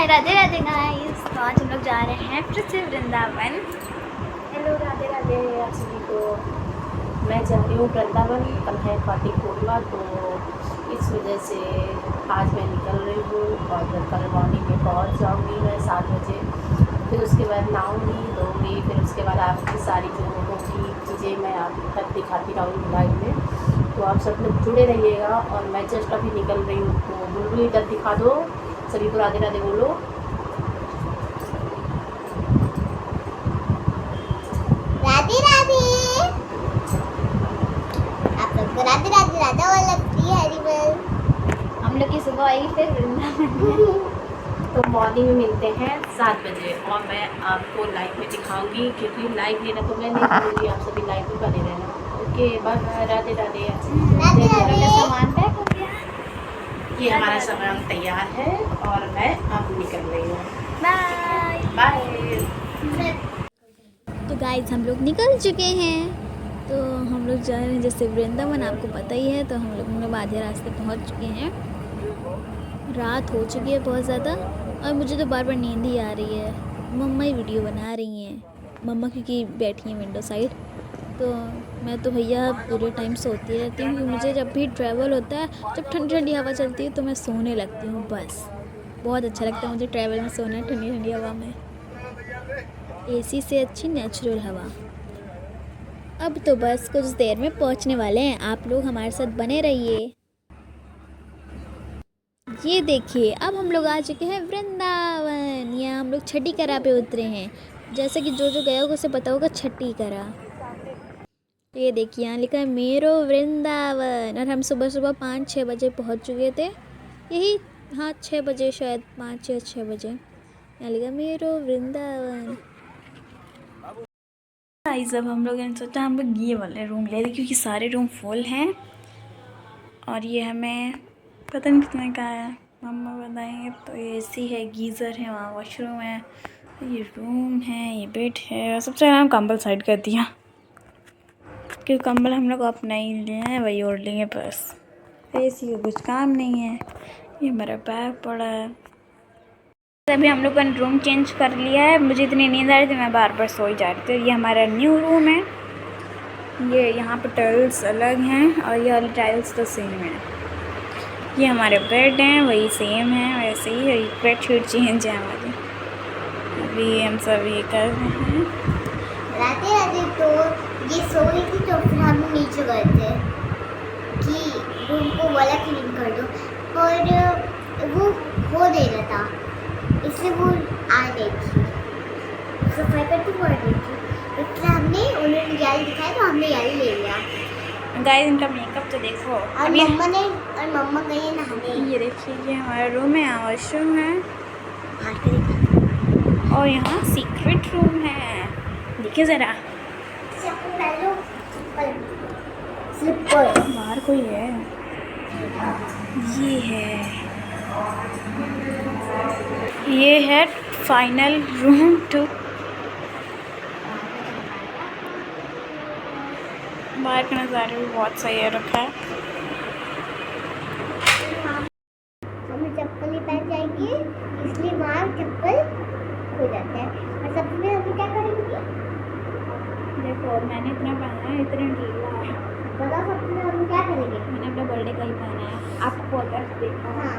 हाय Radhe Radhe guys. तो आज हम लोग जा रहे हैं फिर से वृंदावन। हेलो राधे राधे आप सभी को। मैं जा रही हूँ वृंदावन। कल है कार्तिक पूर्णिमा, तो इस वजह से आज मैं निकल रही हूँ और कल मॉर्निंग में पहुँच जाऊँगी मैं 7 बजे। फिर उसके बाद नहाऊँगी धोऊँगी, फिर उसके बाद आपकी सारी जो होगी चीज़ें मैं आप तक दिखाती रहूँगी लाइव में। तो आप सब लोग जुड़े रहिएगा। और मैं जस्ट अभी निकल रही हूँ, तो बुलबुल इधर दिखा दो, सभी को राधे राधे बोलो। राधे राधे। आप सबको राधे राधे राधा वाला हरी बोल। हम लोग की सुबह आई फिर वृंदावन। तो मॉर्निंग में मिलते हैं 7 बजे और मैं आपको लाइव में दिखाऊंगी, क्योंकि लाइव लेना तो मैं नहीं करूँगी, आप सभी लाइव में बने रहना। Okay bye bye, Radhe Radhe. Radhe Radhe. सामान पैक हो गया, ये हमारा सामान तैयार है और मैं अब निकल रही हूँ। Bye bye. तो गाइस हम लोग निकल चुके हैं। तो हम लोग जा रहे हैं जैसे वृंदावन, आपको पता ही है। तो हम लोग आधे रास्ते पहुंच चुके हैं। रात हो चुकी है बहुत ज़्यादा और मुझे तो बार बार नींद ही आ रही है। मम्मा ही वीडियो बना रही हैं, मम्मा क्योंकि बैठी हैं विंडो साइड। तो मैं तो भैया पूरे टाइम सोती रहती हूँ, क्योंकि मुझे जब भी ट्रैवल होता है, जब ठंडी ठंडी हवा चलती है तो मैं सोने लगती हूँ। बस बहुत अच्छा लगता है मुझे ट्रैवल में सोना, ठंडी ठंडी हवा में। एसी से अच्छी नेचुरल हवा। अब तो बस कुछ देर में पहुंचने वाले हैं, आप लोग हमारे साथ बने रहिए। ये देखिए अब हम लोग आ चुके हैं वृंदावन। यहाँ हम लोग छठी करा पे उतरे हैं। जैसे कि जो गया होगा उसे पता होगा छठी करा। तो ये देखिए यहाँ लिखा है मेरो वृंदावन। और हम सुबह सुबह 5-6 बजे पहुँच चुके थे। यही हाँ 6 बजे, शायद 5-6 बजे। यहाँ लिखा मेरो वृंदावन। अब हम लोगों ने सोचा हम लोग ये वाले रूम ले लें, क्योंकि सारे रूम फुल हैं। और ये हमें पता नहीं कितने का है, मम्मा बताएंगे। तो ये एसी है, गीज़र है, वहाँ वॉशरूम है, ये रूम है, ये बेड है। सबसे ज़्यादा कंबल साइड कर दिया, क्योंकि कंबल हम लोग अपना ही लिए हैं, वही ओढ़ लेंगे बस। एसी का कुछ काम नहीं है। ये मेरा बैग पड़ा है। अभी हम लोग ने रूम चेंज कर लिया है। मुझे इतनी नींद आ रही थी, मैं बार बार सो ही जा रही थी। ये हमारा न्यू रूम है। ये यहाँ पे टाइल्स अलग हैं और ये वाली टाइल्स तो सेम है। ये हमारे बेड हैं, वही सेम है, वैसे ही बेड शीट चेंज है हमारी। अभी हम सब ये कर रहे हैं। राधे राधे। तो ये सो रही थी, तो फिर हम नीचे गए थे कि रूम को वाला क्लीन कर दो, और वो हो दे रहा था, इसलिए वो आ गई थी, सफाई करती पड़ रही थी। इसलिए उन्होंने जाली दिखाई, तो हमने जाली ले लिया। गाइस इनका मेकअप तो देखो। और मम्मा गई है नहाने। ये देखिए ये हमारा रूम है, यहाँ वॉशरूम है और यहाँ सीक्रेट रूम है। देखिए ज़रा, बाहर कोई है। ये है फाइनल रूम 2। बाहर का नज़ारा भी बहुत सही है रखा है। हमें चप्पल ही पहन जाएगी, इसलिए वहाँ चप्पल खो जाता है। और सबसे पहले हम क्या करेंगे? देखो मैंने इतना पहना है, इतना ढीला है। बताओ सबसे पहले हम क्या करेंगे? मैंने अपने बर्थडे का ही पहना है। आपको अगर देखा हाँ।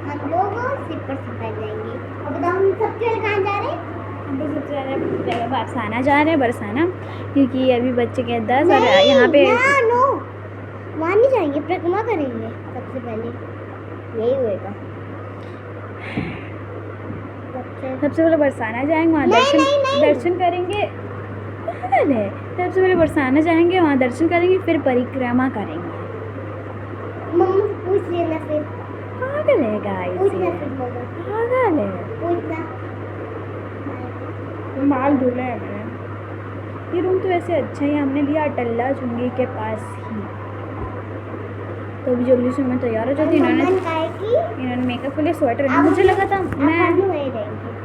हम लोग स्लीपर से पहन जाएंगे। और बताओ हम सबसे पहले कहाँ जा रहे हैं? हम लोग सबसे ज़्यादा बरसाना जा रहे हैं, बरसाना, क्योंकि अभी बच्चे के 10 और यहाँ पे नो, वहाँ नहीं जाएंगे, परिक्रमा करेंगे सबसे पहले, यही होएगा। सबसे पहले बरसाना जाएंगे, वहाँ दर्शन करेंगे। पागल है। सबसे पहले बरसाना जाएंगे, वहाँ दर्शन करेंगे, फिर परिक्रमा करेंगे। मम्मी पूछ लेना फिर। पागल है गाइस, पूछना फिर मम्मा, पागल है। पूछना। माल धुले हैं मैंने। ये रूम तो ऐसे अच्छा है, हमने लिया अटल्ला चुंगी के पास ही। तो अभी जल्दी से मैं तैयार हो जाती। इन्होंने मेकअप के लिए स्वेटर, मुझे लगा था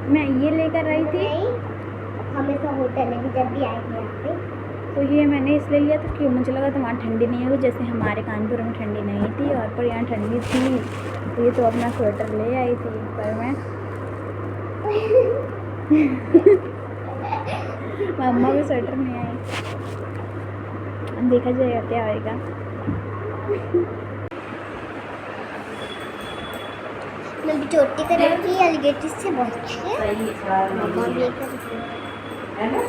मैं ये लेकर आई थी। हमेशा होटल है कि जब भी आएंगे यहाँ पे तो ये मैंने इसलिए लिया था कि मुझे लगा था वहाँ ठंडी नहीं होगी, जैसे हमारे कानपुर में ठंडी नहीं थी और पर यहाँ ठंडी थी। तो ये तो अपना स्वेटर ले आई थी, पर मैं मम्मा भी स्वेटर नहीं आई। देखा जाएगा क्या होएगा। मैं भी छोटी कलर की एलिगेटर से बहुत अच्छी है। मम्मा भी एक है ना?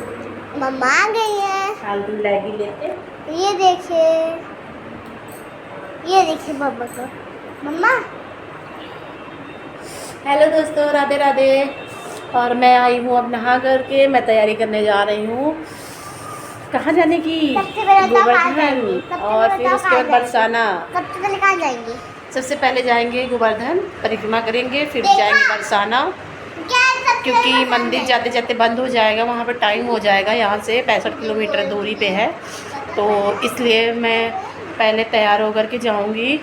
मम्मा आ गई है। फालतू लैगी लेते। ये देखिए मम्मा को। मम्मा हेलो दोस्तों, राधे राधे। और मैं आई हूँ अब नहा करके, मैं तैयारी करने जा रही हूँ। कहाँ जाने की? सबसे पहले तो कहाँ गोवर्धन, जाएंगे? और फिर उसके बाद बरसाना। सबसे पहले कहाँ जाएंगे? सबसे पहले जाएंगे गोवर्धन, परिक्रमा करेंगे, फिर देखा? जाएंगे बरसाना, क्योंकि मंदिर जाते जाते बंद हो जाएगा, वहाँ पर टाइम हो जाएगा। यहाँ से 65 किलोमीटर दूरी पे है, तो इसलिए मैं पहले तैयार होकर के जाऊँगी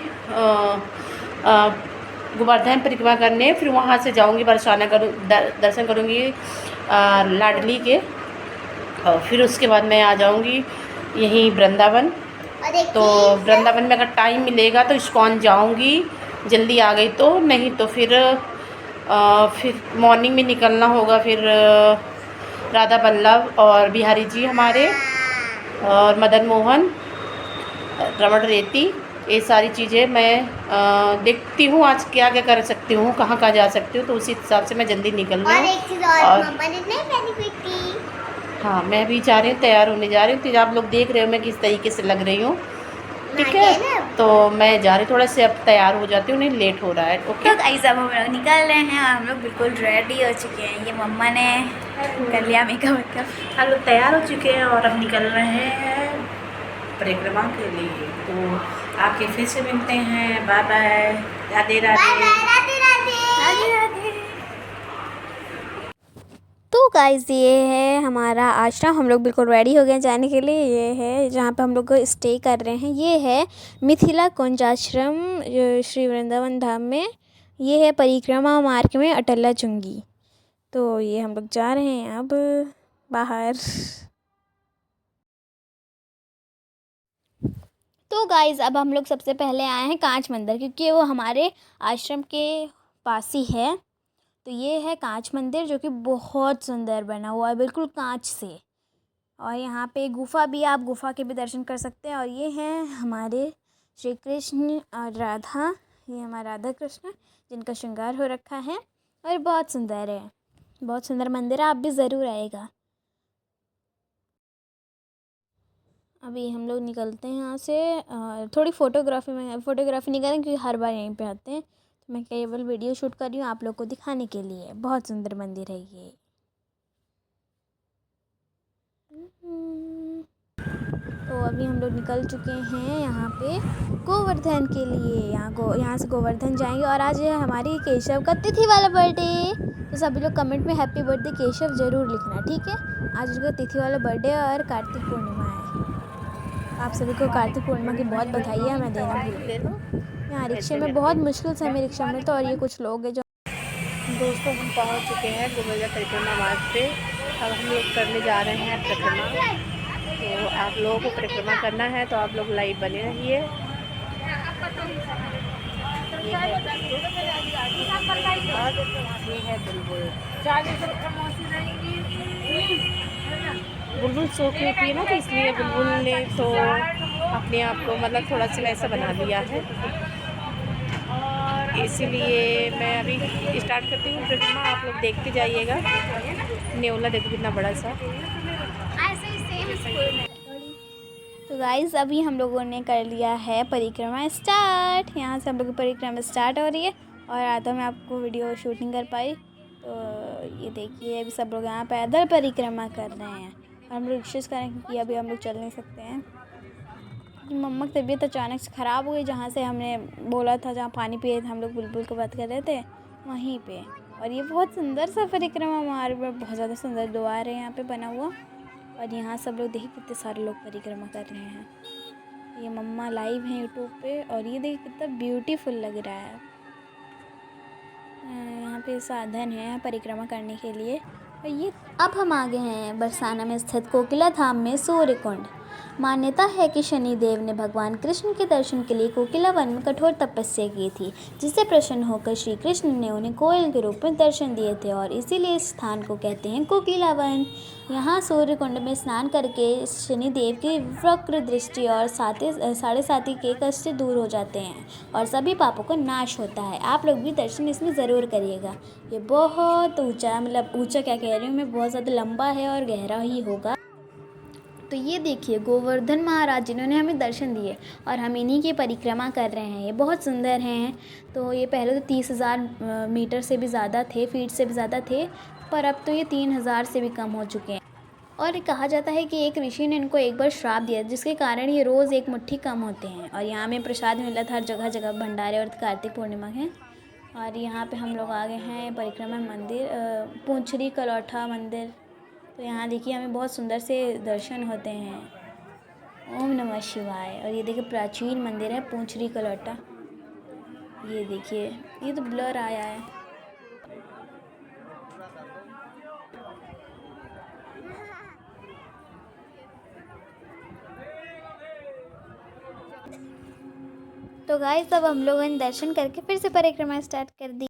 गोवर्धन परिक्रमा करने, फिर वहाँ से जाऊँगी बरसाना दर्शन करूँगी लाडली के, और फिर उसके बाद मैं आ जाऊँगी यहीं वृंदावन। तो वृंदावन में अगर टाइम मिलेगा तो इस्कॉन जाऊँगी, जल्दी आ गई तो, नहीं तो फिर मॉर्निंग में निकलना होगा। फिर राधा वल्लभ और बिहारी जी हमारे, और मदन मोहन, रमण रेती, ये सारी चीज़ें मैं देखती हूँ आज क्या क्या कर सकती हूँ, कहाँ कहाँ जा सकती हूँ, तो उसी हिसाब से मैं जल्दी निकल रही और हूँ। एक चीज़ और मम्मा ने नहीं पहनी हुई थी। हाँ, मैं भी जा रही हूँ, तैयार होने जा रही हूँ। तो आप लोग देख रहे हो मैं किस तरीके से लग रही हूँ, ठीक है? तो मैं जा रही, थोड़ा से अब तैयार हो जाती हूँ, नहीं लेट हो रहा है। ओके, तो गाइस अब हम लोग निकल रहे हैं और हम लोग बिल्कुल रेडी हो चुके हैं। ये मम्मा ने कर लिया मेकअप। हम लोग तैयार हो चुके हैं और अब निकल रहे हैं परिक्रमा के लिए। तो आपके फिर से मिलते हैं। Bye bye, Radhe Radhe. राधे राधे। तो गाइस ये है हमारा आश्रम, हम लोग बिल्कुल रेडी हो गए जाने के लिए। ये है जहाँ पे हम लोग स्टे कर रहे हैं, ये है मिथिला कुंज आश्रम श्री वृंदावन धाम में। ये है परिक्रमा मार्ग में अटला चुंगी। तो ये हम लोग जा रहे हैं अब बाहर। तो गाइस अब हम लोग सबसे पहले आए हैं कांच मंदिर, क्योंकि वो हमारे आश्रम के पास ही है। तो ये है कांच मंदिर, जो कि बहुत सुंदर बना हुआ है, बिल्कुल कांच से। और यहाँ पे गुफा भी, आप गुफा के भी दर्शन कर सकते हैं। और ये हैं हमारे श्री कृष्ण और राधा, ये हमारा राधा कृष्ण जिनका श्रृंगार हो रखा है, और बहुत सुंदर है, बहुत सुंदर मंदिर है, आप भी ज़रूर आएगा। अभी हम लोग निकलते हैं यहाँ से, थोड़ी फ़ोटोग्राफ़ी नहीं करें क्योंकि हर बार यहीं पे आते हैं। तो मैं केवल वीडियो शूट कर रही हूँ आप लोग को दिखाने के लिए। बहुत सुंदर मंदिर है ये। तो अभी हम लोग निकल चुके हैं यहाँ पे गोवर्धन के लिए। यहाँ से गोवर्धन जाएंगे। और आज है हमारी केशव का तिथि वाला बर्थडे, तो सभी लोग कमेंट में हैप्पी बर्थडे केशव ज़रूर लिखना, ठीक है? आज उसका तिथि वाला बर्थडे और कार्तिक पूर्णिमा है। आप सभी को कार्तिक पूर्णिमा की बहुत बधाई है, मैं देना भूल गई। यहाँ रिक्शे में बहुत मुश्किल से हमें रिक्शा मिलता, और ये कुछ लोग हैं जो दोस्तों हम पहुंच चुके हैं गोवर्धन परिक्रमा मार्ग पे। अब हम लोग करने जा रहे हैं परिक्रमा। तो आप लोगों को परिक्रमा करना है तो आप लोग लाइव बने रहिए। ये है बुलबुल। बुलबुल सो के उठी है ना, तो इसलिए बुलबुल ने तो अपने आप को मतलब थोड़ा सा वैसा बना लिया है, इसीलिए मैं अभी स्टार्ट करती हूँ परिक्रमा। आप लोग देखते जाइएगा। नेवला देखो कितना बड़ा सा। तो गाइस अभी हम लोगों ने कर लिया है परिक्रमा स्टार्ट। यहाँ से हम लोग की परिक्रमा स्टार्ट हो रही है, और आधा मैं आपको वीडियो शूट नहीं कर पाई। तो ये देखिए अभी सब लोग यहाँ पैदल परिक्रमा कर रहे हैं, और हम लोग रिक्शेस करें क्योंकि अभी हम लोग चल नहीं सकते हैं। मम्मा की तबीयत अचानक से ख़राब हो गई, जहाँ से हमने बोला था, जहाँ पानी पिए थे हम लोग, बुलबुल की बात कर रहे थे वहीं पे। और ये बहुत सुंदर सा परिक्रमा मार्ग में बहुत ज़्यादा सुंदर द्वार है यहाँ पे बना हुआ। और यहाँ सब लोग देखिए कितने सारे लोग परिक्रमा कर रहे हैं। ये मम्मा लाइव हैं यूट्यूब पे, और ये देखिए कितना ब्यूटीफुल लग रहा है। यहाँ पे साधन है परिक्रमा करने के लिए, ये अब हम आ गए हैं बरसाना में स्थित कोकिला धाम में सूर्यकुंड। मान्यता है कि शनिदेव ने भगवान कृष्ण के दर्शन के लिए कोकिला वन में कठोर तपस्या की थी, जिससे प्रसन्न होकर श्री कृष्ण ने उन्हें कोयल के रूप में दर्शन दिए थे और इसीलिए इस स्थान को कहते हैं कोकिला वन। यहाँ सूर्यकुंड में स्नान करके शनिदेव की वक्र दृष्टि और साढ़े साथी के कष्ट दूर हो जाते हैं और सभी पापों का नाश होता है। आप लोग भी दर्शन इसमें ज़रूर करिएगा। ये बहुत ऊंचा, मतलब ऊंचा क्या कह रही हूँ मैं, बहुत ज़्यादा लंबा है और गहरा ही होगा। तो ये देखिए गोवर्धन महाराज जिन्होंने हमें दर्शन दिए और हम इन्हीं की परिक्रमा कर रहे हैं। ये बहुत सुंदर हैं। तो ये पहले तो 30,000 मीटर से भी ज़्यादा थे, फीट से भी ज़्यादा थे, पर अब तो ये 3,000 से भी कम हो चुके हैं। और कहा जाता है कि एक ऋषि ने इनको एक बार श्राप दिया, जिसके कारण ये रोज़ एक मुट्ठी कम होते हैं। और यहाँ में प्रसाद मिला था हर जगह जगह, भंडारे, और कार्तिक पूर्णिमा है। और यहाँ पे हम लोग आ गए हैं परिक्रमा मंदिर, पूंछरी कलौठा मंदिर। तो यहाँ देखिए हमें बहुत सुंदर से दर्शन होते हैं। ओम नमः शिवाय। और ये देखिए प्राचीन मंदिर है पूंछरी कलौठा। ये देखिए, ये तो ब्लर आया है। तो गाइस अब हम लोगों ने दर्शन करके फिर से परिक्रमा स्टार्ट कर दी